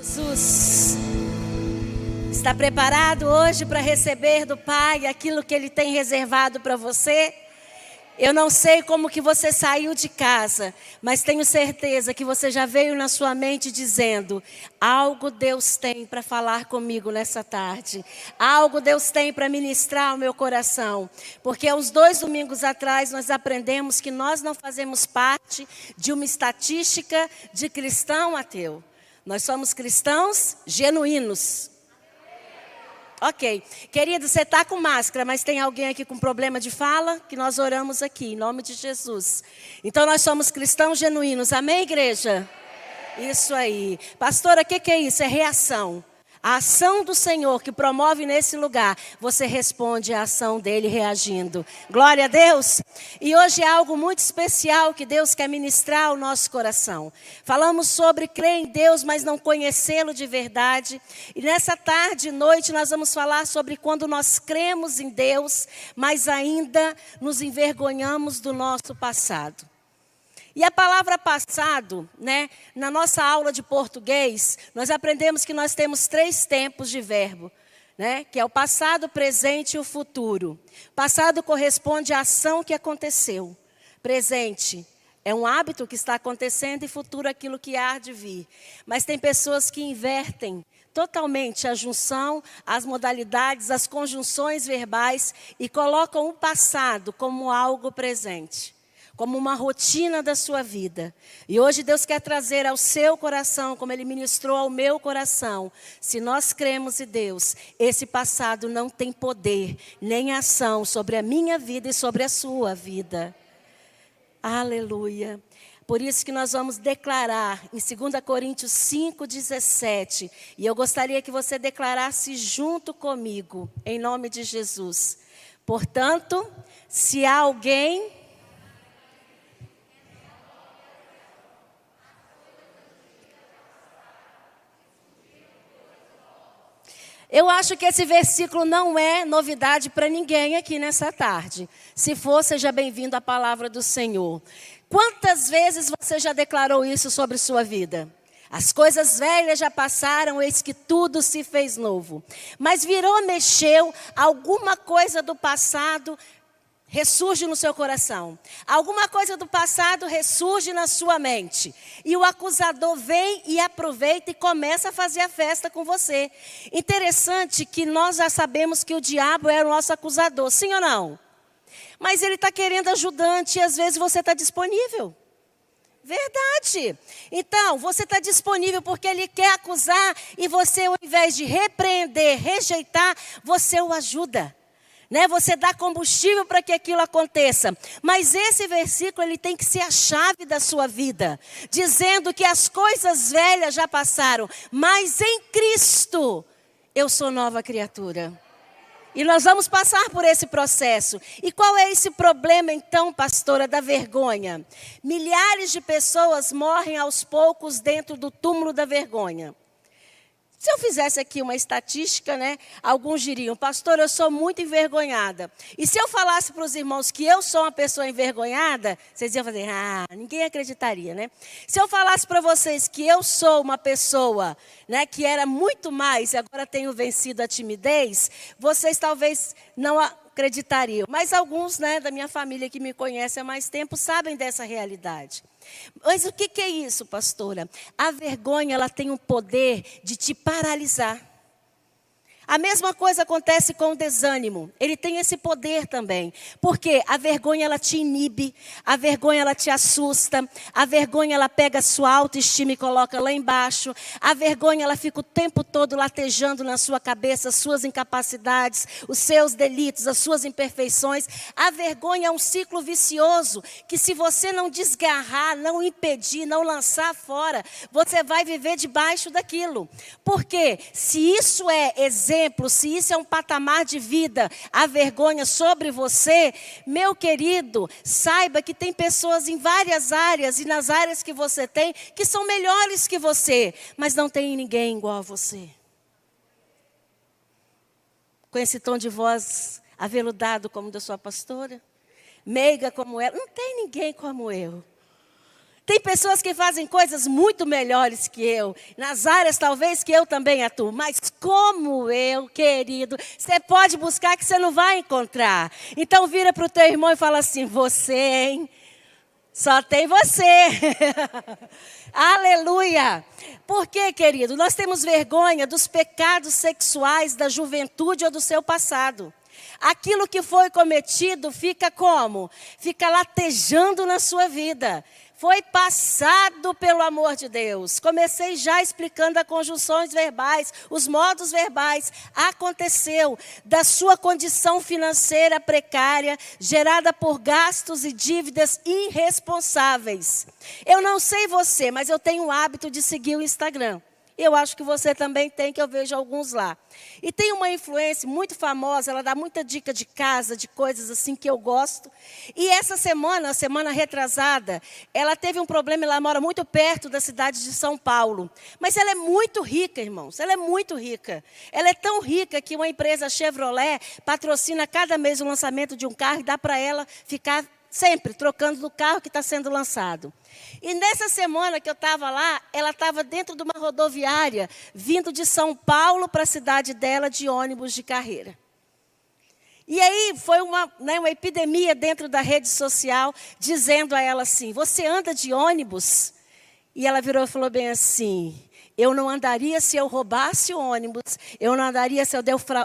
Jesus, está preparado hoje para receber do Pai aquilo que Ele tem reservado para você? Eu não sei como que você saiu de casa, mas tenho certeza que você já veio na sua mente dizendo: algo Deus tem para falar comigo nessa tarde. Algo Deus tem para ministrar ao meu coração. Porque uns 2 domingos atrás nós aprendemos que nós não fazemos parte de uma estatística de cristão ateu. Nós somos cristãos genuínos. Ok. Querido, você está com máscara, mas tem alguém aqui com problema de fala? Que nós oramos aqui, em nome de Jesus. Então nós somos cristãos genuínos. Amém, igreja? Isso aí. Pastora, o que é isso? É reação. A ação do Senhor que promove nesse lugar, você responde à ação dele reagindo. Glória a Deus. E hoje é algo muito especial que Deus quer ministrar ao nosso coração. Falamos sobre crer em Deus, mas não conhecê-lo de verdade. E nessa tarde e noite nós vamos falar sobre quando nós cremos em Deus, mas ainda nos envergonhamos do nosso passado. E a palavra passado, na nossa aula de português, nós aprendemos que nós temos 3 tempos de verbo, que é o passado, o presente e o futuro. Passado corresponde à ação que aconteceu. Presente é um hábito que está acontecendo e futuro aquilo que há de vir. Mas tem pessoas que invertem totalmente a junção, as modalidades, as conjunções verbais e colocam o passado como algo presente, como uma rotina da sua vida. E hoje Deus quer trazer ao seu coração, como Ele ministrou ao meu coração. Se nós cremos em Deus, esse passado não tem poder, nem ação sobre a minha vida e sobre a sua vida. Aleluia. Por isso que nós vamos declarar em 2 Coríntios 5,17. E eu gostaria que você declarasse junto comigo, em nome de Jesus. Portanto, se há alguém... Eu acho que esse versículo não é novidade para ninguém aqui nessa tarde. Se for, seja bem-vindo à palavra do Senhor. Quantas vezes você já declarou isso sobre sua vida? As coisas velhas já passaram, eis que tudo se fez novo. Mas virou, mexeu, alguma coisa do passado ressurge no seu coração. Alguma coisa do passado ressurge na sua mente. E o acusador vem e aproveita e começa a fazer a festa com você. Interessante que nós já sabemos que o diabo é o nosso acusador, sim ou não? Mas ele está querendo ajudante e às vezes você está disponível. Verdade. Então, você está disponível porque ele quer acusar e você, ao invés de repreender, rejeitar, você o ajuda. Você dá combustível para que aquilo aconteça. Mas esse versículo ele tem que ser a chave da sua vida. Dizendo que as coisas velhas já passaram. Mas em Cristo eu sou nova criatura. E nós vamos passar por esse processo. E qual é esse problema então, pastora, da vergonha? Milhares de pessoas morrem aos poucos dentro do túmulo da vergonha. Se eu fizesse aqui uma estatística, alguns diriam: pastor, eu sou muito envergonhada. E se eu falasse para os irmãos que eu sou uma pessoa envergonhada, vocês iam fazer: ninguém acreditaria, Se eu falasse para vocês que eu sou uma pessoa, que era muito mais e agora tenho vencido a timidez, vocês talvez não acreditariam. Mas alguns, da minha família que me conhecem há mais tempo sabem dessa realidade. Mas o que é isso, pastora? A vergonha, ela tem o poder de te paralisar. A mesma coisa acontece com o desânimo. Ele tem esse poder também. Porque a vergonha, ela te inibe. A vergonha, ela te assusta. A vergonha, ela pega a sua autoestima e coloca lá embaixo. A vergonha, ela fica o tempo todo latejando na sua cabeça as suas incapacidades, os seus delitos, as suas imperfeições. A vergonha é um ciclo vicioso que, se você não desgarrar, não impedir, não lançar fora, você vai viver debaixo daquilo. Porque se isso é exemplo, se isso é um patamar de vida, a vergonha sobre você, meu querido, saiba que tem pessoas em várias áreas e nas áreas que você tem, que são melhores que você, mas não tem ninguém igual a você. Com esse tom de voz aveludado como da sua pastora, meiga como ela, não tem ninguém como eu. Tem pessoas que fazem coisas muito melhores que eu, nas áreas talvez que eu também atuo, mas como eu, querido, você pode buscar que você não vai encontrar. Então vira para o teu irmão e fala assim, você, hein? Só tem você. Aleluia. Por quê, querido? Nós temos vergonha dos pecados sexuais da juventude ou do seu passado. Aquilo que foi cometido fica como? Fica latejando na sua vida. Foi passado pelo amor de Deus. Comecei já explicando as conjunções verbais, os modos verbais. Aconteceu da sua condição financeira precária, gerada por gastos e dívidas irresponsáveis. Eu não sei você, mas eu tenho o hábito de seguir o Instagram. Eu acho que você também tem, que eu vejo alguns lá. E tem uma influência muito famosa, ela dá muita dica de casa, de coisas assim que eu gosto. E essa semana, a semana retrasada, ela teve um problema, ela mora muito perto da cidade de São Paulo. Mas ela é muito rica, irmãos, ela é muito rica. Ela é tão rica que uma empresa Chevrolet patrocina cada mês o lançamento de um carro e dá para ela ficar sempre trocando do carro que está sendo lançado. E nessa semana que eu estava lá, ela estava dentro de uma rodoviária, vindo de São Paulo para a cidade dela de ônibus de carreira. E aí foi uma epidemia dentro da rede social, dizendo a ela assim, você anda de ônibus? E ela virou e falou bem assim, eu não andaria se eu roubasse o ônibus, eu não andaria se eu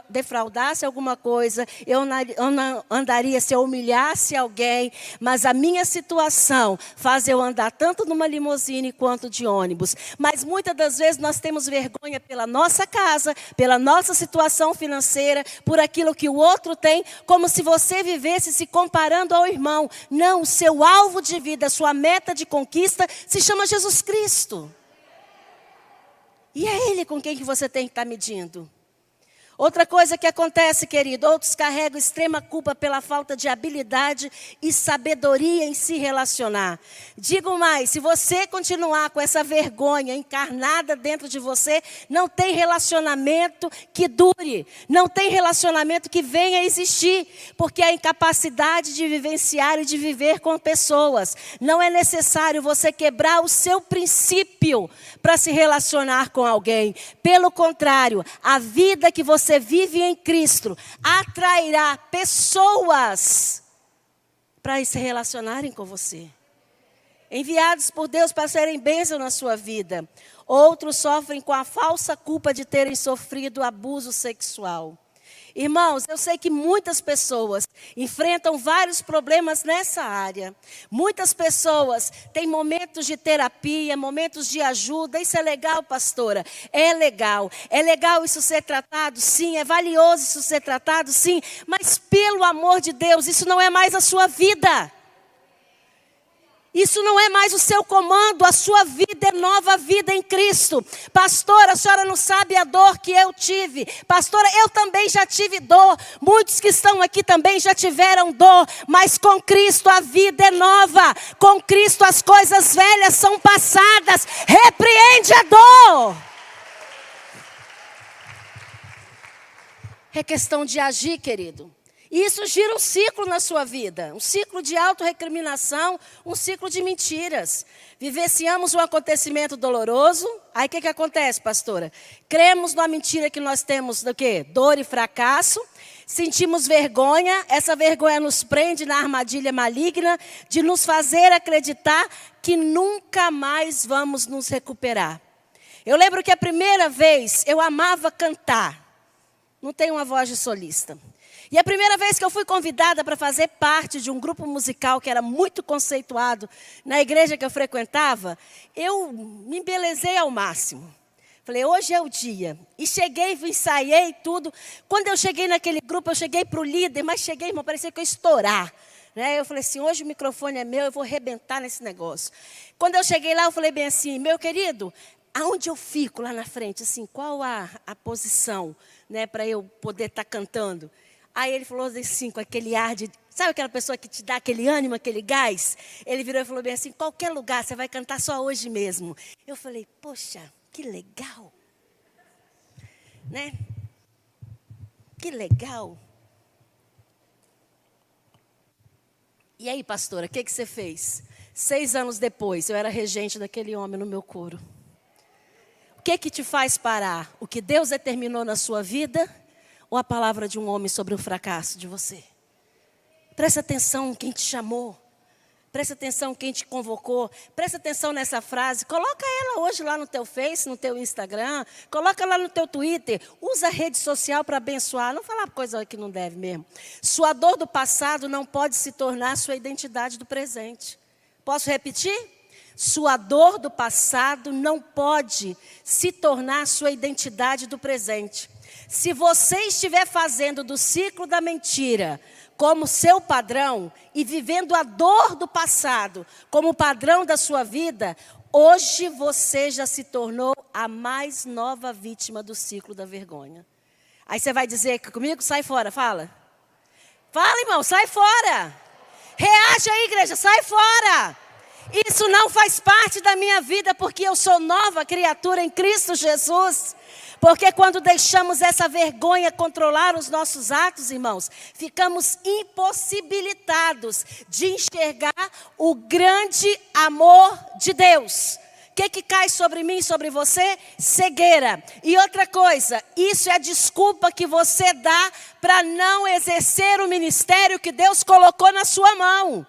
defraudasse alguma coisa, eu não andaria se eu humilhasse alguém, mas a minha situação faz eu andar tanto numa limusine quanto de ônibus. Mas muitas das vezes nós temos vergonha pela nossa casa, pela nossa situação financeira, por aquilo que o outro tem, como se você vivesse se comparando ao irmão. Não, o seu alvo de vida, a sua meta de conquista se chama Jesus Cristo. E é Ele com quem que você tem que estar medindo. Outra coisa que acontece, querido, outros carregam extrema culpa pela falta de habilidade e sabedoria em se relacionar. Digo mais, se você continuar com essa vergonha encarnada dentro de você, não tem relacionamento que dure, não tem relacionamento que venha a existir, porque a incapacidade de vivenciar e de viver com pessoas. Não é necessário você quebrar o seu princípio para se relacionar com alguém. Pelo contrário, a vida que você vive em Cristo atrairá pessoas para se relacionarem com você. Enviados por Deus para serem bênção na sua vida. Outros sofrem com a falsa culpa de terem sofrido abuso sexual. Irmãos, eu sei que muitas pessoas enfrentam vários problemas nessa área. Muitas pessoas têm momentos de terapia, momentos de ajuda. Isso é legal, pastora? É legal. É legal isso ser tratado? Sim. É valioso isso ser tratado? Sim. Mas pelo amor de Deus, isso não é mais a sua vida. Isso não é mais o seu comando, a sua vida é nova vida em Cristo. Pastora, a senhora não sabe a dor que eu tive. Pastora, eu também já tive dor. Muitos que estão aqui também já tiveram dor. Mas com Cristo a vida é nova. Com Cristo as coisas velhas são passadas. Repreende a dor. É questão de agir, querido. E isso gira um ciclo na sua vida, um ciclo de autorrecriminação, um ciclo de mentiras. Vivenciamos um acontecimento doloroso, aí o que acontece, pastora? Cremos numa mentira que nós temos do quê? Dor e fracasso, sentimos vergonha, essa vergonha nos prende na armadilha maligna de nos fazer acreditar que nunca mais vamos nos recuperar. Eu lembro que a primeira vez eu amava cantar, não tenho uma voz de solista. E a primeira vez que eu fui convidada para fazer parte de um grupo musical que era muito conceituado na igreja que eu frequentava, eu me embelezei ao máximo. Falei, hoje é o dia. E cheguei, ensaiei tudo. Quando eu cheguei naquele grupo, eu cheguei para o líder, mas cheguei, irmão, parecia que eu ia estourar. Eu falei assim, hoje o microfone é meu, eu vou arrebentar nesse negócio. Quando eu cheguei lá, eu falei bem assim, meu querido, aonde eu fico lá na frente? Assim, qual a posição, para eu poder estar cantando? Aí ele falou assim, com aquele ar de... Sabe aquela pessoa que te dá aquele ânimo, aquele gás? Ele virou e falou bem assim, qualquer lugar, você vai cantar só hoje mesmo. Eu falei, poxa, que legal. Que legal. E aí, pastora, o que você fez? 6 anos depois, eu era regente daquele homem no meu coro. O que te faz parar? O que Deus determinou na sua vida ou a palavra de um homem sobre o fracasso de você? Presta atenção quem te chamou. Presta atenção quem te convocou. Presta atenção nessa frase. Coloca ela hoje lá no teu Face, no teu Instagram. Coloca lá no teu Twitter. Usa a rede social para abençoar. Não falar coisa que não deve mesmo. Sua dor do passado não pode se tornar sua identidade do presente. Posso repetir? Sua dor do passado não pode se tornar sua identidade do presente. Se você estiver fazendo do ciclo da mentira como seu padrão e vivendo a dor do passado como padrão da sua vida, hoje você já se tornou a mais nova vítima do ciclo da vergonha. Aí você vai dizer comigo, sai fora, fala. Fala, irmão, sai fora. Reage aí, igreja, sai fora. Isso não faz parte da minha vida porque eu sou nova criatura em Cristo Jesus. Porque quando deixamos essa vergonha controlar os nossos atos, irmãos, ficamos impossibilitados de enxergar o grande amor de Deus. O que cai sobre mim e sobre você? Cegueira. E outra coisa, isso é a desculpa que você dá para não exercer o ministério que Deus colocou na sua mão.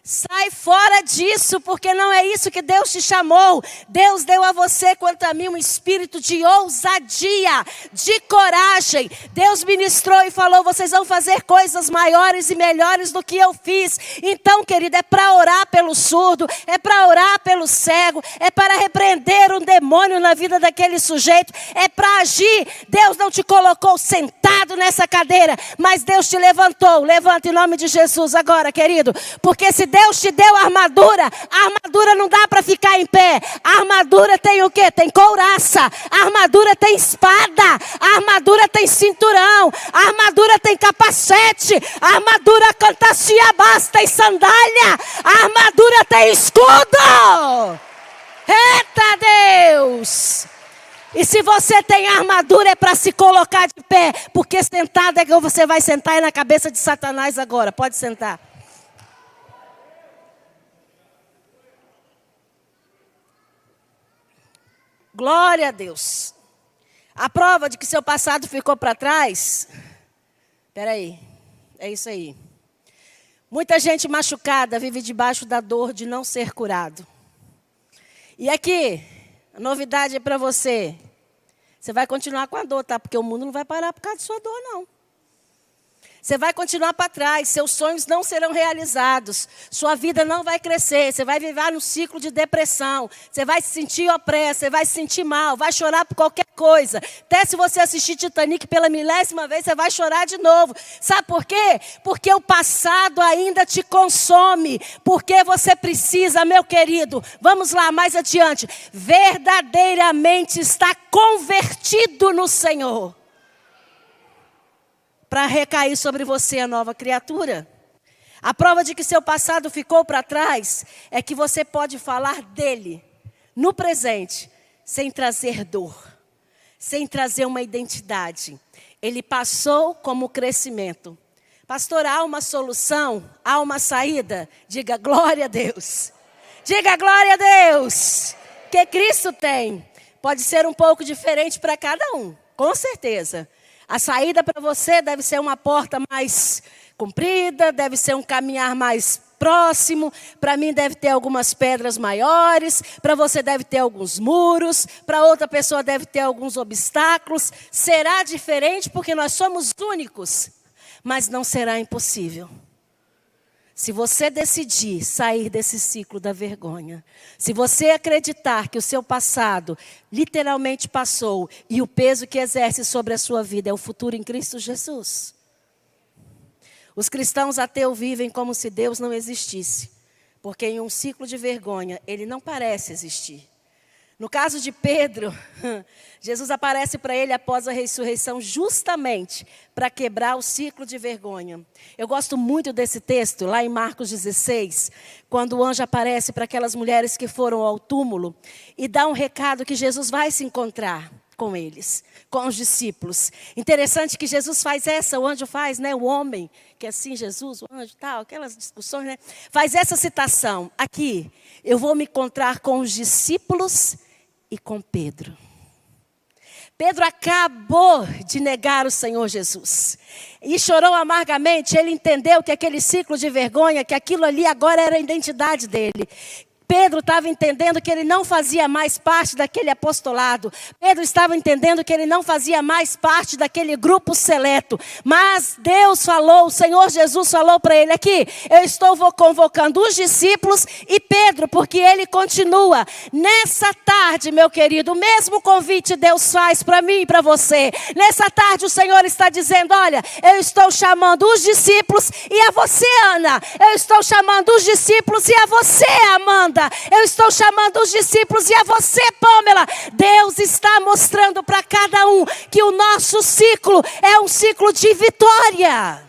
Sai fora disso, porque não é isso que Deus te chamou. Deus deu a você, quanto a mim, um espírito de ousadia, de coragem. Deus ministrou e falou, vocês vão fazer coisas maiores e melhores do que eu fiz. Então, querido, é para orar pelo surdo, é para orar pelo cego, é para repreender um demônio na vida daquele sujeito, é para agir. Deus não te colocou sentado nessa cadeira, mas Deus te levantou. Levanta em nome de Jesus agora, querido, porque se Deus te deu a armadura não dá para ficar em pé. A armadura tem o quê? Tem couraça. A armadura tem espada. A armadura tem cinturão. A armadura tem capacete. A armadura canta ciabasta e sandália. A armadura tem escudo. Eita Deus! E se você tem armadura é para se colocar de pé. Porque sentado é que você vai sentar na cabeça de Satanás agora. Pode sentar. Glória a Deus. A prova de que seu passado ficou para trás. Espera aí. É isso aí. Muita gente machucada vive debaixo da dor de não ser curado. E aqui, a novidade é para você. Você vai continuar com a dor, tá? Porque o mundo não vai parar por causa de sua dor, não. Você vai continuar para trás, seus sonhos não serão realizados, sua vida não vai crescer, você vai viver num ciclo de depressão, você vai se sentir opresso, você vai se sentir mal, vai chorar por qualquer coisa. Até se você assistir Titanic pela 1000ª vez, você vai chorar de novo. Sabe por quê? Porque o passado ainda te consome, porque você precisa, meu querido, vamos lá, mais adiante, verdadeiramente estar convertido no Senhor. Para recair sobre você a nova criatura. A prova de que seu passado ficou para trás é que você pode falar dele no presente, sem trazer dor, sem trazer uma identidade. Ele passou como crescimento. Pastor, há uma solução? Há uma saída? Diga glória a Deus. Diga glória a Deus. Que Cristo tem. Pode ser um pouco diferente para cada um, com certeza. A saída para você deve ser uma porta mais comprida, deve ser um caminhar mais próximo. Para mim deve ter algumas pedras maiores, para você deve ter alguns muros, para outra pessoa deve ter alguns obstáculos. Será diferente porque nós somos únicos, mas não será impossível. Se você decidir sair desse ciclo da vergonha, se você acreditar que o seu passado literalmente passou e o peso que exerce sobre a sua vida é o futuro em Cristo Jesus. Os cristãos ateus vivem como se Deus não existisse, porque em um ciclo de vergonha ele não parece existir. No caso de Pedro, Jesus aparece para ele após a ressurreição justamente para quebrar o ciclo de vergonha. Eu gosto muito desse texto, lá em Marcos 16, quando o anjo aparece para aquelas mulheres que foram ao túmulo e dá um recado que Jesus vai se encontrar. com eles, com os discípulos. Interessante que Jesus faz essa, o anjo faz, né? O homem, que é assim, Jesus, o anjo, tal, aquelas discussões, né? Faz essa citação. Aqui, eu vou me encontrar com os discípulos e com Pedro. Pedro acabou de negar o Senhor Jesus. E chorou amargamente. Ele entendeu que aquele ciclo de vergonha, que aquilo ali agora era a identidade dele. Pedro estava entendendo que ele não fazia mais parte daquele apostolado. Pedro estava entendendo que ele não fazia mais parte daquele grupo seleto. Mas Deus falou, o Senhor Jesus falou para ele aqui: eu estou convocando os discípulos e Pedro, porque ele continua. Nessa tarde, meu querido, o mesmo convite Deus faz para mim e para você. Nessa tarde o Senhor está dizendo: olha, eu estou chamando os discípulos e a você, Ana. Eu estou chamando os discípulos e a você, Amanda. Eu estou chamando os discípulos e a você, Pâmela. Deus está mostrando para cada um que o nosso ciclo é um ciclo de vitória.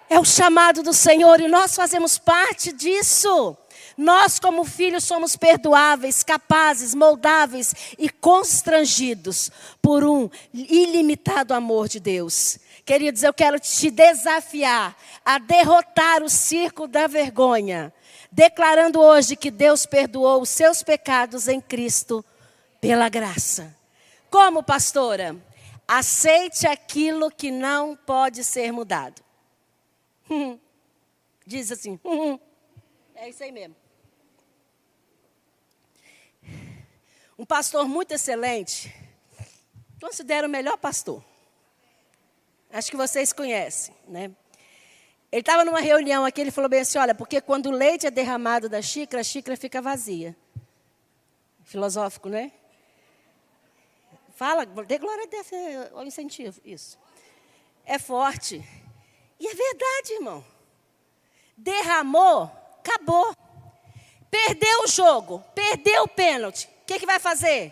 É o chamado do Senhor e nós fazemos parte disso. Nós, como filhos, somos perdoáveis, capazes, moldáveis e constrangidos por um ilimitado amor de Deus. Queridos, eu quero te desafiar a derrotar o circo da vergonha, declarando hoje que Deus perdoou os seus pecados em Cristo pela graça. Como, pastora? Aceite aquilo que não pode ser mudado. Diz assim. É isso aí mesmo. Um pastor muito excelente, considero o melhor pastor. Acho que vocês conhecem, né? Ele estava numa reunião aqui, ele falou bem assim: olha, porque quando o leite é derramado da xícara, a xícara fica vazia. Filosófico, né? Fala, dê glória a Deus, ao incentivo, isso. É forte. E é verdade, irmão. Derramou, acabou. Perdeu o jogo, perdeu o pênalti. O que vai fazer?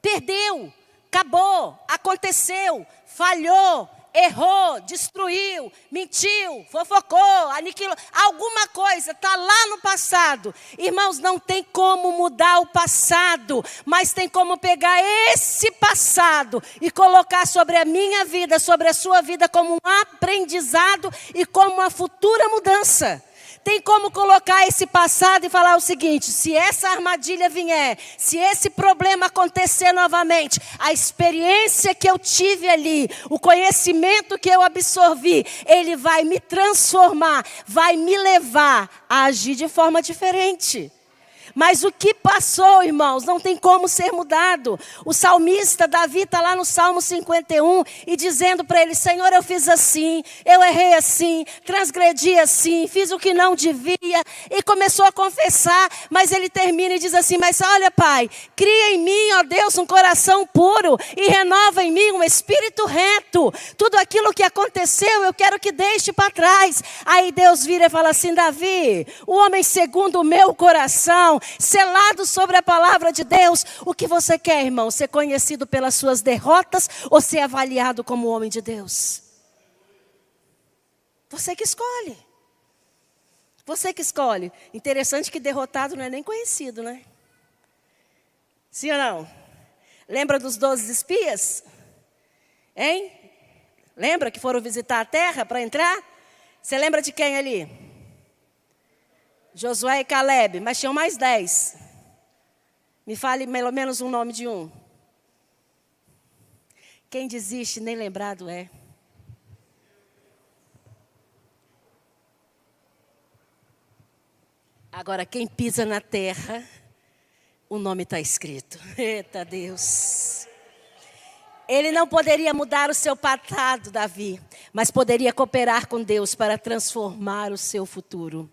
Perdeu, acabou, aconteceu, falhou. Errou, destruiu, mentiu, fofocou, aniquilou. Alguma coisa está lá no passado. Irmãos, não tem como mudar o passado, mas tem como pegar esse passado e colocar sobre a minha vida, sobre a sua vida, como um aprendizado e como uma futura mudança. Tem como colocar esse passado e falar o seguinte: se essa armadilha vier, se esse problema acontecer novamente, a experiência que eu tive ali, o conhecimento que eu absorvi, ele vai me transformar, vai me levar a agir de forma diferente. Mas o que passou, irmãos, não tem como ser mudado. O salmista Davi está lá no Salmo 51 e dizendo para ele: Senhor, eu fiz assim, eu errei assim, transgredi assim, fiz o que não devia. E começou a confessar, mas ele termina e diz assim: mas olha, Pai, cria em mim, ó Deus, um coração puro e renova em mim um espírito reto. Tudo aquilo que aconteceu, eu quero que deixe para trás. Aí Deus vira e fala assim: Davi, o homem segundo o meu coração, selado sobre a palavra de Deus. O que você quer, irmão? Ser conhecido pelas suas derrotas ou ser avaliado como homem de Deus? Você que escolhe. Você que escolhe. Interessante que derrotado não é nem conhecido, né? Sim ou não? Lembra dos 12 espias? Hein? Lembra que foram visitar a terra para entrar? Você lembra de quem ali? Josué e Caleb, mas tinham mais 10. Me fale pelo menos um nome de um. Quem desiste nem lembrado é. Agora, quem pisa na terra, o nome está escrito. Eita Deus. Ele não poderia mudar o seu passado, Davi, mas poderia cooperar com Deus para transformar o seu futuro.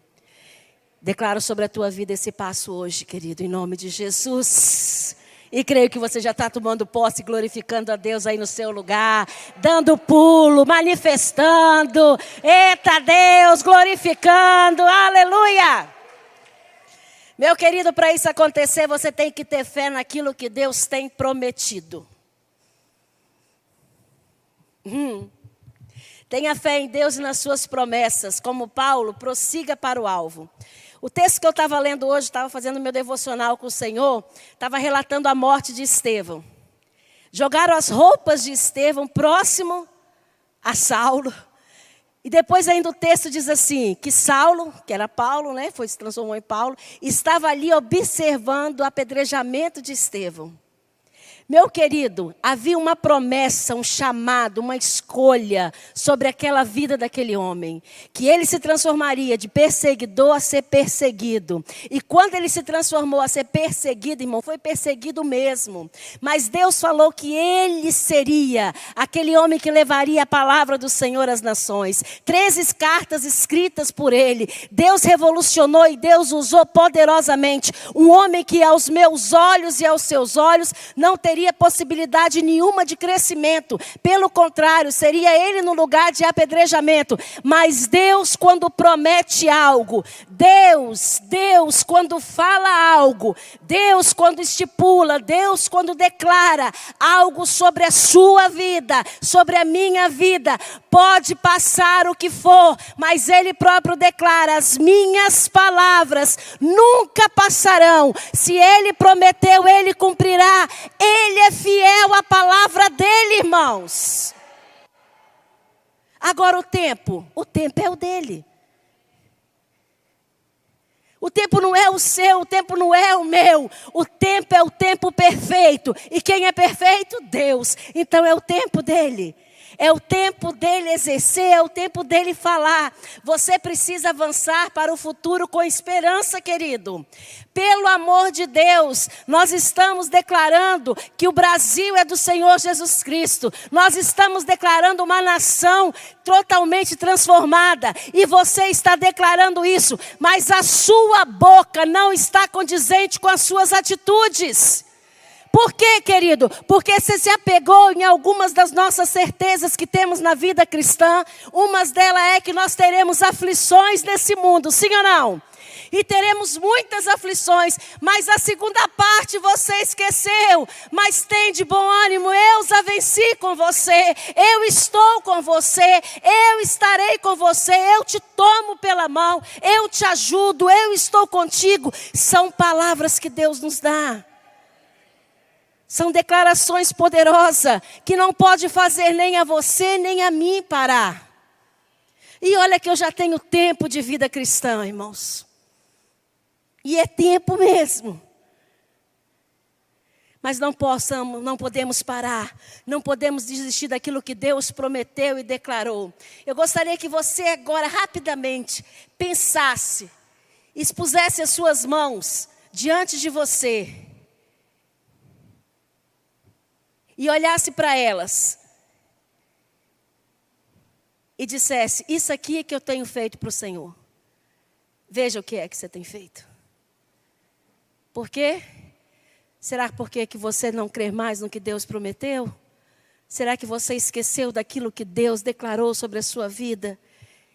Declaro sobre a tua vida esse passo hoje, querido, em nome de Jesus. E creio que você já está tomando posse, glorificando a Deus aí no seu lugar, dando pulo, manifestando. Eita Deus, glorificando, aleluia. Meu querido, para isso acontecer, você tem que ter fé naquilo que Deus tem prometido. Tenha fé em Deus e nas suas promessas. Como Paulo, prossiga para o alvo. O texto que eu estava lendo hoje, estava fazendo meu devocional com o Senhor, estava relatando a morte de Estevão. Jogaram as roupas de Estevão próximo a Saulo. E depois ainda o texto diz assim, que Saulo, que era Paulo, né, se transformou em Paulo, estava ali observando o apedrejamento de Estevão. Meu querido, havia uma promessa, um chamado, uma escolha sobre aquela vida daquele homem. Que ele se transformaria de perseguidor a ser perseguido. E quando ele se transformou a ser perseguido, irmão, foi perseguido mesmo. Mas Deus falou que ele seria aquele homem que levaria a palavra do Senhor às nações. 13 cartas escritas por ele. Deus revolucionou e Deus usou poderosamente. Um homem que aos meus olhos e aos seus olhos não teria possibilidade nenhuma de crescimento. Pelo contrário, seria ele no lugar de apedrejamento. Mas Deus, quando promete algo, Deus, quando fala algo, Deus, quando estipula, Deus, quando declara algo sobre a sua vida, sobre a minha vida, pode passar o que for, mas Ele próprio declara, as minhas palavras nunca passarão. Se Ele prometeu, Ele cumprirá. Ele é fiel à palavra dele, irmãos. Agora o tempo é o dele. O tempo não é o seu, o tempo não é o meu. O tempo é o tempo perfeito. E quem é perfeito? Deus. Então é o tempo dele. É o tempo dele exercer, é o tempo dele falar. Você precisa avançar para o futuro com esperança, querido. Pelo amor de Deus, nós estamos declarando que o Brasil é do Senhor Jesus Cristo. Nós estamos declarando uma nação totalmente transformada. E você está declarando isso, mas a sua boca não está condizente com as suas atitudes. Por quê, querido? Porque você se apegou em algumas das nossas certezas que temos na vida cristã. Uma delas é que nós teremos aflições nesse mundo, sim ou não? E teremos muitas aflições, mas a segunda parte você esqueceu. Mas tem de bom ânimo, eu já venci com você, eu estou com você, eu estarei com você, eu te tomo pela mão, eu te ajudo, eu estou contigo. São palavras que Deus nos dá. São declarações poderosas que não pode fazer nem a você nem a mim parar. E olha que eu já tenho tempo de vida cristã, irmãos. E é tempo mesmo. Mas não podemos parar. Não podemos desistir daquilo que Deus prometeu e declarou. Eu gostaria que você agora rapidamente pensasse, expusesse as suas mãos diante de você. E olhasse para elas e dissesse, isso aqui é que eu tenho feito para o Senhor. Veja o que é que você tem feito. Por quê? Será porque que você não crê mais no que Deus prometeu? Será que você esqueceu daquilo que Deus declarou sobre a sua vida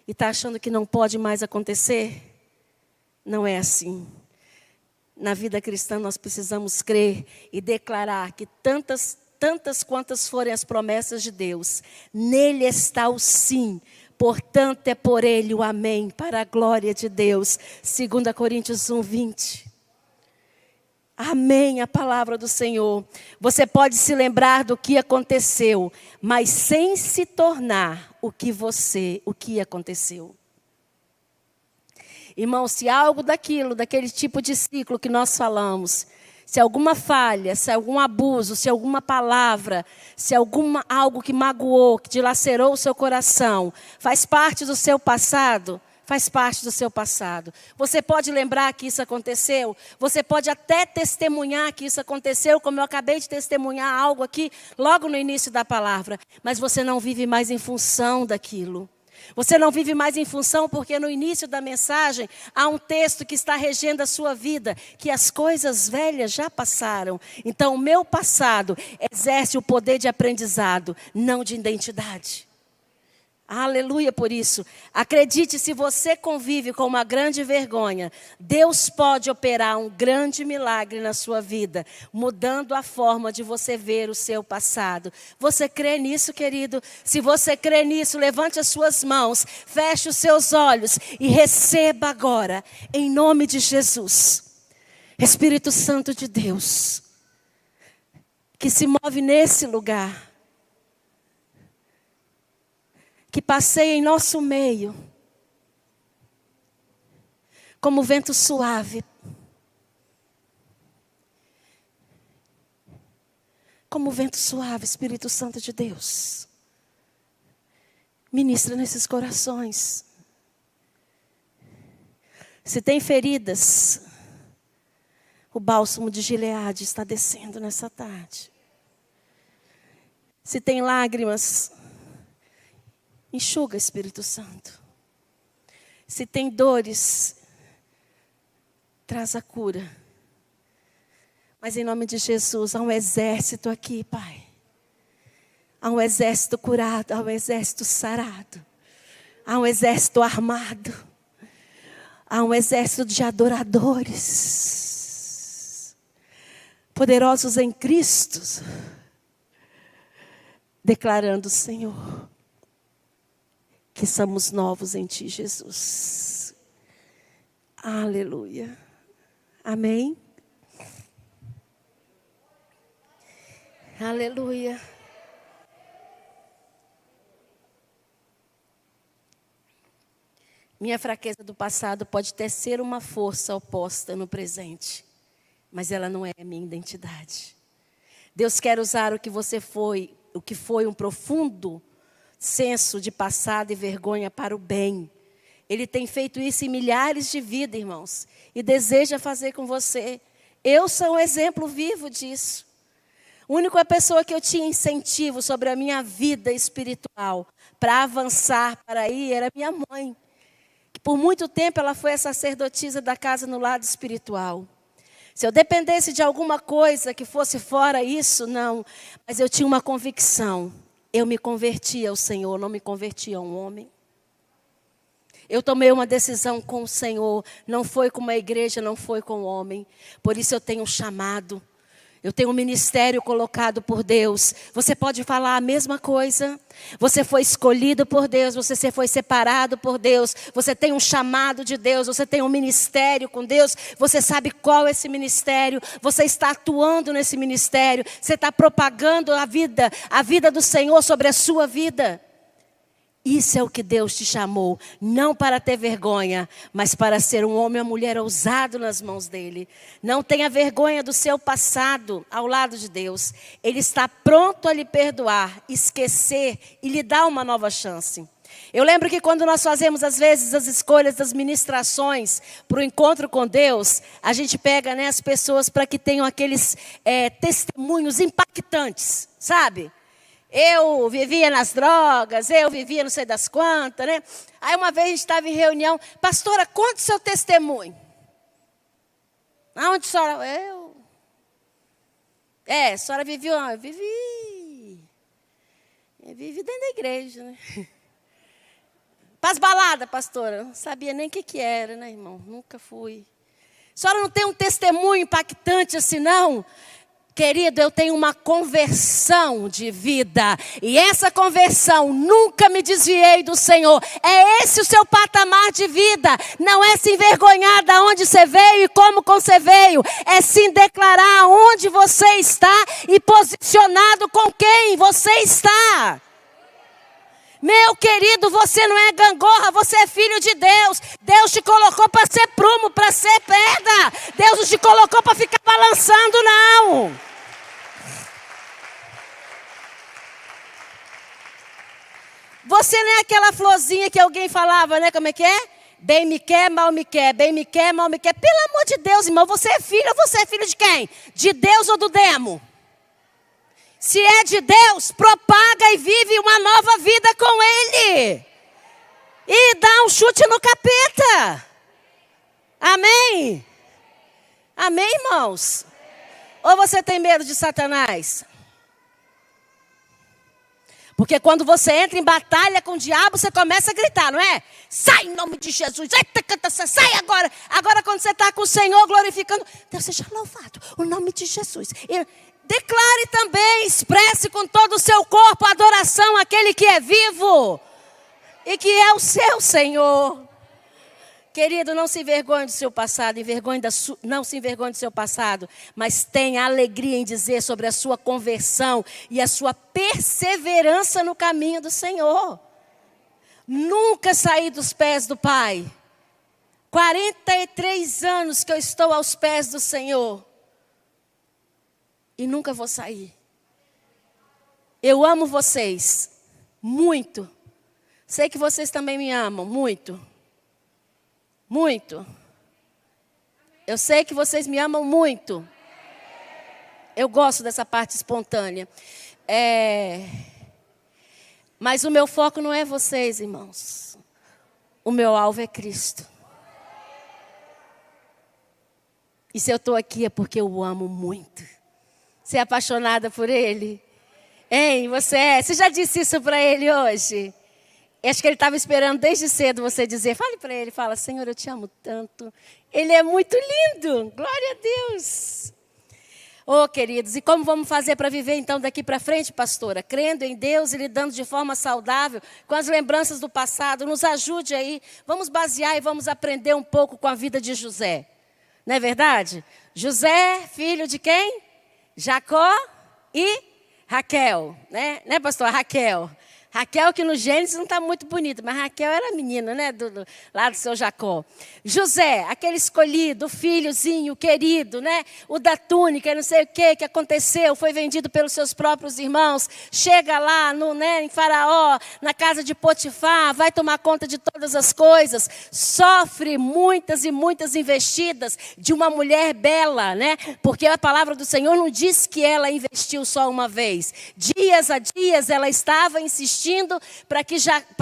e está achando que não pode mais acontecer? Não é assim. Na vida cristã nós precisamos crer e declarar que tantas quantas forem as promessas de Deus, nele está o sim, portanto é por ele o amém, para a glória de Deus. 2 Coríntios 1:20. Amém, a palavra do Senhor. Você pode se lembrar do que aconteceu, mas sem se tornar o que aconteceu. Irmão, se algo daquele tipo de ciclo que nós falamos, se alguma falha, se algum abuso, se alguma palavra, se algo que magoou, que dilacerou o seu coração, faz parte do seu passado, faz parte do seu passado. Você pode lembrar que isso aconteceu, você pode até testemunhar que isso aconteceu, como eu acabei de testemunhar algo aqui, logo no início da palavra, mas você não vive mais em função daquilo. Você não vive mais em função porque no início da mensagem há um texto que está regendo a sua vida, que as coisas velhas já passaram. Então o meu passado exerce o poder de aprendizado, não de identidade. Aleluia por isso. Acredite, se você convive com uma grande vergonha, Deus pode operar um grande milagre na sua vida, mudando a forma de você ver o seu passado. Você crê nisso, querido? Se você crê nisso, levante as suas mãos, feche os seus olhos e receba agora, em nome de Jesus. Espírito Santo de Deus, que se move nesse lugar, que passeia em nosso meio, como vento suave, como vento suave, Espírito Santo de Deus, ministra nesses corações. Se tem feridas, o bálsamo de Gileade está descendo nessa tarde. Se tem lágrimas, enxuga, Espírito Santo. Se tem dores, traz a cura. Mas em nome de Jesus, há um exército aqui, Pai. Há um exército curado, há um exército sarado. Há um exército armado. Há um exército de adoradores, poderosos em Cristo, declarando, Senhor, que somos novos em Ti, Jesus. Aleluia. Amém. Aleluia. Minha fraqueza do passado pode até ser uma força oposta no presente, mas ela não é a minha identidade. Deus quer usar o que foi um profundo senso de passado e vergonha para o bem. Ele tem feito isso em milhares de vidas, irmãos, e deseja fazer com você. Eu sou um exemplo vivo disso. A única pessoa que eu tinha incentivo sobre a minha vida espiritual para avançar, para ir, era minha mãe. Por muito tempo ela foi a sacerdotisa da casa no lado espiritual. Se eu dependesse de alguma coisa que fosse fora isso, não. Mas eu tinha uma convicção. Eu me converti ao Senhor, não me converti a um homem. Eu tomei uma decisão com o Senhor. Não foi com uma igreja, não foi com um homem. Por isso eu tenho um chamado. Eu tenho um ministério colocado por Deus. Você pode falar a mesma coisa. Você foi escolhido por Deus. Você foi separado por Deus. Você tem um chamado de Deus. Você tem um ministério com Deus. Você sabe qual é esse ministério. Você está atuando nesse ministério. Você está propagando a vida do Senhor sobre a sua vida. Isso é o que Deus te chamou, não para ter vergonha, mas para ser um homem ou mulher ousado nas mãos dEle. Não tenha vergonha do seu passado ao lado de Deus. Ele está pronto a lhe perdoar, esquecer e lhe dar uma nova chance. Eu lembro que quando nós fazemos às vezes as escolhas das ministrações para o encontro com Deus, a gente pega, né, as pessoas para que tenham aqueles testemunhos impactantes, sabe? Eu vivia nas drogas, eu vivia não sei das quantas, né? Aí uma vez a gente estava em reunião, pastora, conte seu testemunho. Aonde a senhora? A senhora viveu? Eu vivi dentro da igreja, né? Para as baladas, pastora, não sabia nem o que era, né, irmão? Nunca fui. A senhora não tem um testemunho impactante assim, não? Querido, eu tenho uma conversão de vida. E essa conversão, nunca me desviei do Senhor. É esse o seu patamar de vida. Não é se envergonhar de onde você veio e como você veio. É sim declarar onde você está e posicionado com quem você está. Meu querido, você não é gangorra, você é filho de Deus. Deus te colocou para ser prumo, para ser pedra. Deus não te colocou para ficar balançando, não. Você não é aquela florzinha que alguém falava, né? Como é que é? Bem me quer, mal me quer. Bem me quer, mal me quer. Pelo amor de Deus, irmão, você é filho de quem? De Deus ou do demo? Se é de Deus, propaga e vive uma nova vida com Ele. E dá um chute no capeta. Amém? Amém, irmãos? Ou você tem medo de Satanás? Porque quando você entra em batalha com o diabo, você começa a gritar, não é? Sai em nome de Jesus. Sai agora. Agora quando você está com o Senhor glorificando, Deus seja louvado. O nome de Jesus. Declare também, expresse com todo o seu corpo a adoração àquele que é vivo. E que é o seu Senhor. Querido, não se envergonhe do seu passado, não se envergonhe do seu passado, mas tenha alegria em dizer sobre a sua conversão e a sua perseverança no caminho do Senhor. Nunca saí dos pés do Pai. 43 anos que eu estou aos pés do Senhor. E nunca vou sair. Eu amo vocês muito. Sei que vocês também me amam muito. Muito. Eu sei que vocês me amam muito. Eu gosto dessa parte espontânea. Mas o meu foco não é vocês, irmãos. O meu alvo é Cristo. E se eu estou aqui é porque eu o amo muito. Você é apaixonada por Ele? Hein, você é? Você já disse isso para Ele hoje? Acho que Ele estava esperando desde cedo você dizer. Fale para Ele, fala, Senhor, eu te amo tanto. Ele é muito lindo, glória a Deus. Oh, queridos, e como vamos fazer para viver então daqui para frente, pastora? Crendo em Deus e lidando de forma saudável com as lembranças do passado. Nos ajude aí, vamos basear e vamos aprender um pouco com a vida de José. Não é verdade? José, filho de quem? Jacó e Raquel, né, pastor? Raquel. Raquel, que no Gênesis não está muito bonita, mas Raquel era menina, né? Lá do seu Jacó. José, aquele escolhido, o filhozinho, querido, né? O da túnica, não sei o que aconteceu, foi vendido pelos seus próprios irmãos. Chega lá em Faraó, na casa de Potifar, vai tomar conta de todas as coisas. Sofre muitas e muitas investidas de uma mulher bela, né? Porque a palavra do Senhor não diz que ela investiu só uma vez. Dias a dias ela estava insistindo para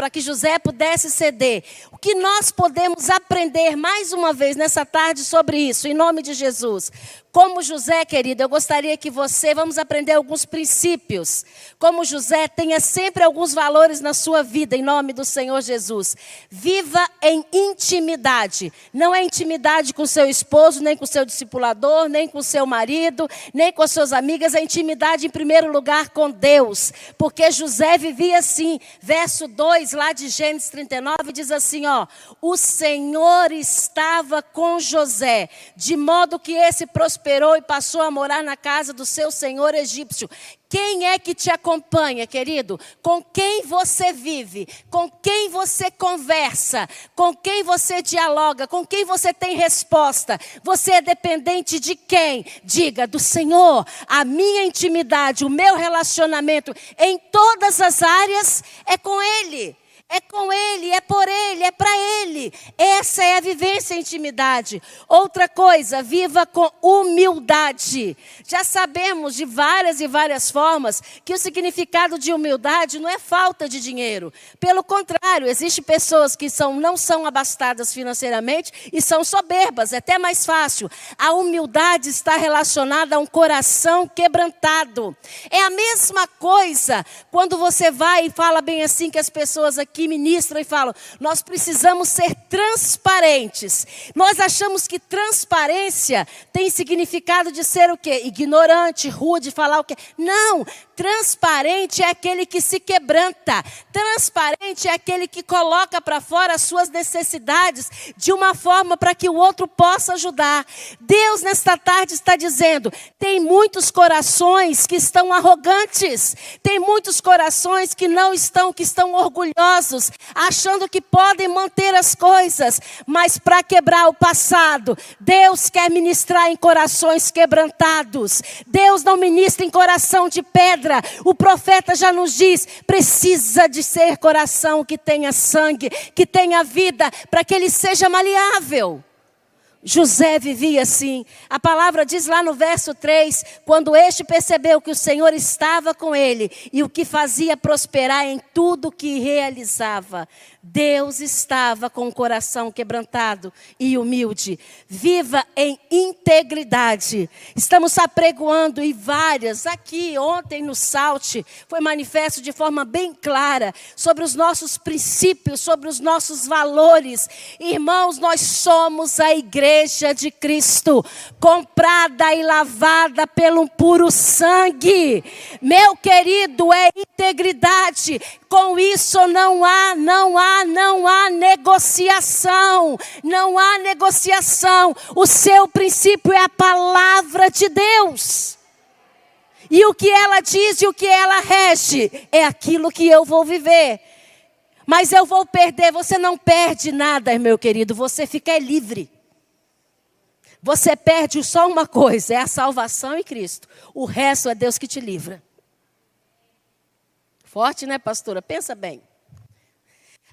que José pudesse ceder. O que nós podemos aprender mais uma vez nessa tarde sobre isso, em nome de Jesus? Como José, querido, eu gostaria que vamos aprender alguns princípios. Como José, tenha sempre alguns valores na sua vida, em nome do Senhor Jesus. Viva em intimidade. Não é intimidade com seu esposo, nem com seu discipulador, nem com seu marido, nem com as suas amigas. É intimidade, em primeiro lugar, com Deus. Porque José vivia assim. Verso 2, lá de Gênesis 39, diz assim, ó. O Senhor estava com José, de modo que esse prosperou e passou a morar na casa do seu senhor egípcio. Quem é que te acompanha, querido? Com quem você vive? Com quem você conversa? Com quem você dialoga? Com quem você tem resposta? Você é dependente de quem? Diga, do Senhor. A minha intimidade, o meu relacionamento em todas as áreas é com Ele. É com Ele, é por Ele, é para Ele. Essa é a vivência em intimidade. Outra coisa, viva com humildade. Já sabemos de várias e várias formas que o significado de humildade não é falta de dinheiro. Pelo contrário, existem pessoas que não são abastadas financeiramente e são soberbas, é até mais fácil. A humildade está relacionada a um coração quebrantado. É a mesma coisa quando você vai e fala bem assim que as pessoas aqui ministram e falam, nós precisamos ser transparentes. Nós achamos que transparência tem significado de ser o quê? Ignorante, rude, falar o quê? Não, transparente é aquele que se quebranta. Transparente é aquele que coloca para fora as suas necessidades de uma forma para que o outro possa ajudar. Deus nesta tarde está dizendo, tem muitos corações que estão arrogantes, tem muitos corações que estão orgulhosos, achando que podem manter as coisas, mas para quebrar o passado, Deus quer ministrar em corações quebrantados. Deus não ministra em coração de pedra. O profeta já nos diz, precisa de ser coração que tenha sangue, que tenha vida, para que ele seja maleável. José vivia assim. A palavra diz lá no verso 3, quando este percebeu que o Senhor estava com ele e o que fazia prosperar em tudo que realizava. Deus estava com o coração quebrantado e humilde. Viva em integridade. Estamos apregoando e várias, aqui ontem no Salt, foi manifesto de forma bem clara sobre os nossos princípios, sobre os nossos valores. Irmãos, nós somos a igreja de Cristo, comprada e lavada pelo puro sangue. Meu querido, é integridade. com isso não há negociação. Não há negociação. O seu princípio é a palavra de Deus. E o que ela diz e o que ela rege é aquilo que eu vou viver. Mas eu vou perder. Você não perde nada, meu querido. Você fica livre. Você perde só uma coisa, é a salvação em Cristo. O resto é Deus que te livra. Forte, né, pastora? Pensa bem.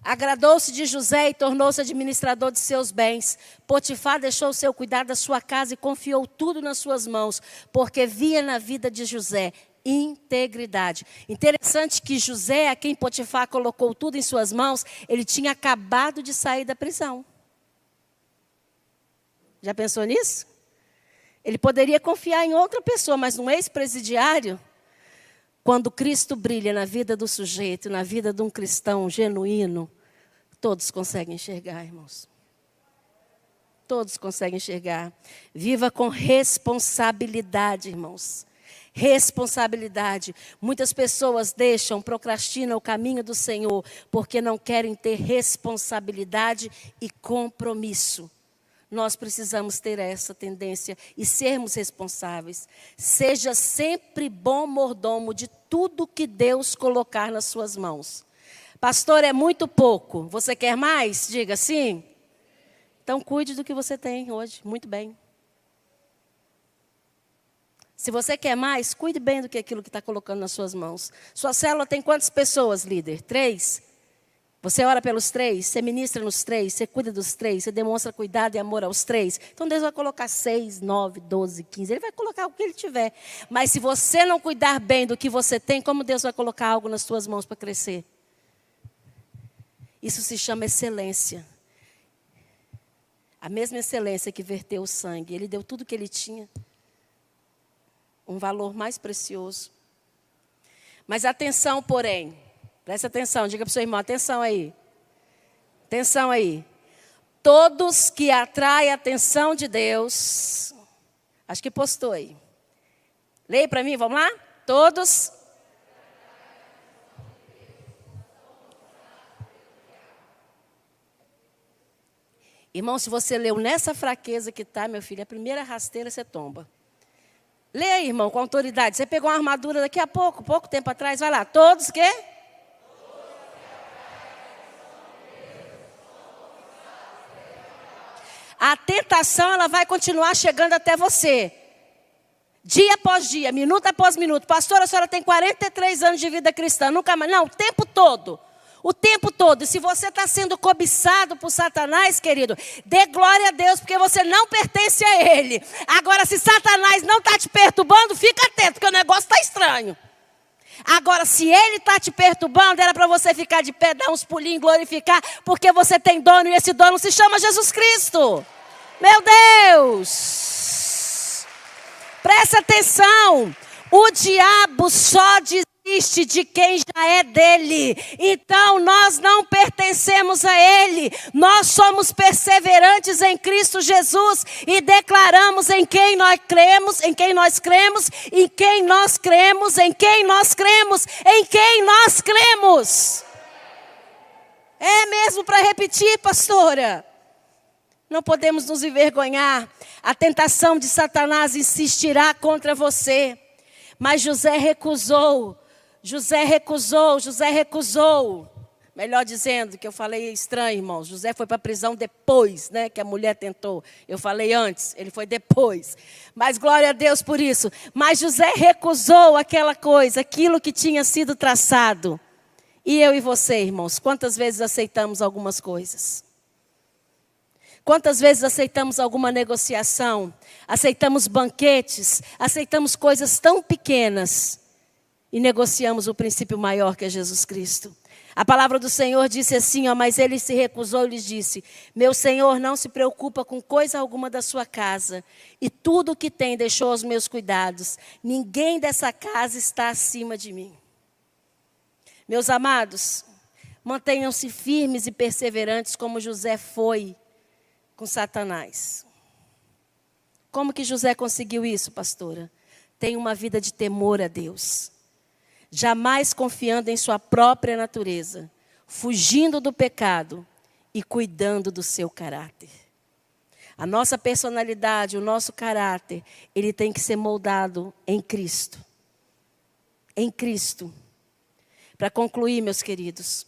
Agradou-se de José e tornou-se administrador de seus bens. Potifar deixou o seu cuidado da sua casa e confiou tudo nas suas mãos, porque via na vida de José integridade. Interessante que José, a quem Potifar colocou tudo em suas mãos, ele tinha acabado de sair da prisão. Já pensou nisso? Ele poderia confiar em outra pessoa, mas num ex-presidiário, quando Cristo brilha na vida do sujeito, na vida de um cristão genuíno, todos conseguem enxergar, irmãos. Todos conseguem enxergar. Viva com responsabilidade, irmãos. Responsabilidade. Muitas pessoas procrastinam o caminho do Senhor, porque não querem ter responsabilidade e compromisso. Nós precisamos ter essa tendência e sermos responsáveis. Seja sempre bom mordomo de tudo que Deus colocar nas suas mãos. Pastor, é muito pouco. Você quer mais? Diga sim. Então cuide do que você tem hoje. Muito bem. Se você quer mais, cuide bem do que aquilo que está colocando nas suas mãos. Sua célula tem quantas pessoas, líder? 3? Você ora pelos 3, você ministra nos 3, você cuida dos 3, você demonstra cuidado e amor aos 3. Então Deus vai colocar 6, 9, 12, 15. Ele vai colocar o que Ele tiver. Mas se você não cuidar bem do que você tem, como Deus vai colocar algo nas suas mãos para crescer? Isso se chama excelência. A mesma excelência que verteu o sangue. Ele deu tudo o que Ele tinha. Um valor mais precioso. Mas atenção, porém. Presta atenção, diga para o seu irmão, atenção aí. Atenção aí. Todos que atraem a atenção de Deus. Acho que postou aí. Leia para mim, vamos lá? Todos. Irmão, se você leu nessa fraqueza que está, meu filho, a primeira rasteira você tomba. Leia aí, irmão, com autoridade. Você pegou uma armadura daqui a pouco tempo atrás, vai lá. Todos que? A tentação, ela vai continuar chegando até você. Dia após dia, minuto após minuto. Pastora, a senhora tem 43 anos de vida cristã. Nunca mais. Não, o tempo todo. O tempo todo. E se você está sendo cobiçado por Satanás, querido, dê glória a Deus, porque você não pertence a ele. Agora, se Satanás não está te perturbando, fica atento, porque o negócio está estranho. Agora, se ele está te perturbando, era para você ficar de pé, dar uns pulinhos, glorificar, porque você tem dono e esse dono se chama Jesus Cristo. Meu Deus! Presta atenção. O diabo só desiste de quem já é dele. Então, nós não pertencemos a ele. Nós somos perseverantes em Cristo Jesus e declaramos em quem nós cremos, em quem nós cremos, em quem nós cremos, em quem nós cremos, em quem nós cremos. É mesmo para repetir, pastora? Não podemos nos envergonhar. A tentação de Satanás insistirá contra você. Mas José recusou. Melhor dizendo, que eu falei estranho, irmãos. José foi para a prisão depois, né, que a mulher tentou. Eu falei antes, ele foi depois. Mas glória a Deus por isso. Mas José recusou aquela coisa, aquilo que tinha sido traçado. E eu e você, irmãos, quantas vezes aceitamos algumas coisas? Quantas vezes aceitamos alguma negociação, aceitamos banquetes, aceitamos coisas tão pequenas e negociamos o princípio maior que é Jesus Cristo. A palavra do Senhor disse assim, mas ele se recusou e lhes disse, meu Senhor não se preocupa com coisa alguma da sua casa e tudo o que tem deixou aos meus cuidados. Ninguém dessa casa está acima de mim. Meus amados, mantenham-se firmes e perseverantes como José foi com Satanás. Como que José conseguiu isso, pastora? Tem uma vida de temor a Deus. jamais confiando em sua própria natureza, fugindo do pecado e cuidando do seu caráter. A nossa personalidade, o nosso caráter, ele tem que ser moldado em Cristo. Em Cristo. Para concluir, meus queridos,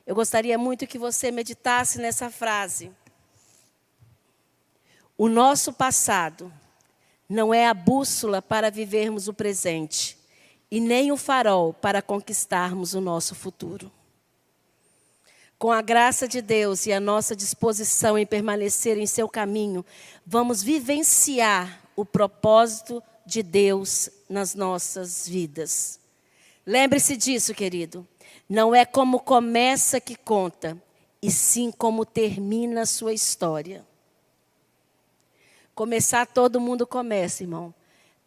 eu gostaria muito que você meditasse nessa frase. O nosso passado não é a bússola para vivermos o presente e nem o farol para conquistarmos o nosso futuro. Com a graça de Deus e a nossa disposição em permanecer em seu caminho, vamos vivenciar o propósito de Deus nas nossas vidas. Lembre-se disso, querido. Não é como começa que conta, e sim como termina a sua história. Começar, todo mundo começa, irmão.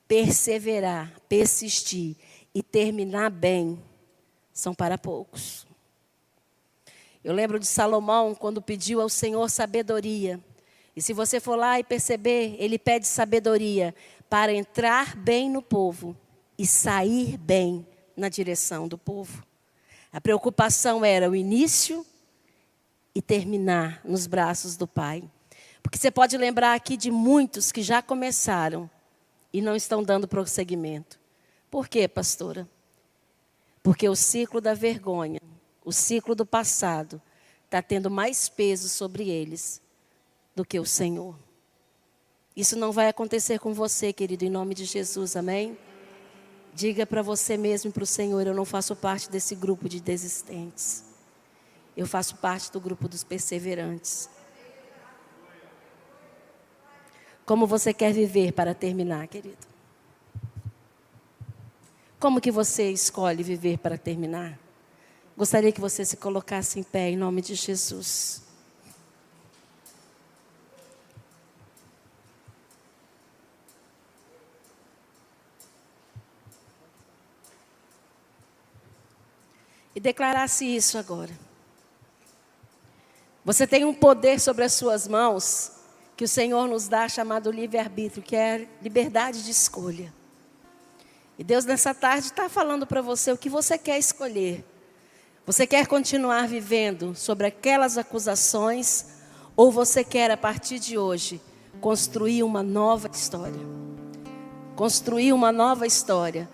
Perseverar, persistir e terminar bem são para poucos. Eu lembro de Salomão, quando pediu ao Senhor sabedoria. E se você for lá e perceber, ele pede sabedoria para entrar bem no povo e sair bem na direção do povo. A preocupação era o início e terminar nos braços do Pai. Porque você pode lembrar aqui de muitos que já começaram e não estão dando prosseguimento. Por quê, pastora? Porque o ciclo da vergonha, o ciclo do passado, está tendo mais peso sobre eles do que o Senhor. Isso não vai acontecer com você, querido, em nome de Jesus, amém? Diga para você mesmo e para o Senhor, eu não faço parte desse grupo de desistentes. Eu faço parte do grupo dos perseverantes. Como você quer viver para terminar, querido? Como que você escolhe viver para terminar? Gostaria que você se colocasse em pé, em nome de Jesus. E declarasse isso agora. Você tem um poder sobre as suas mãos, que o Senhor nos dá, chamado livre-arbítrio, que é liberdade de escolha. E Deus nessa tarde está falando para você o que você quer escolher. Você quer continuar vivendo sobre aquelas acusações, ou você quer, a partir de hoje, construir uma nova história? Construir uma nova história,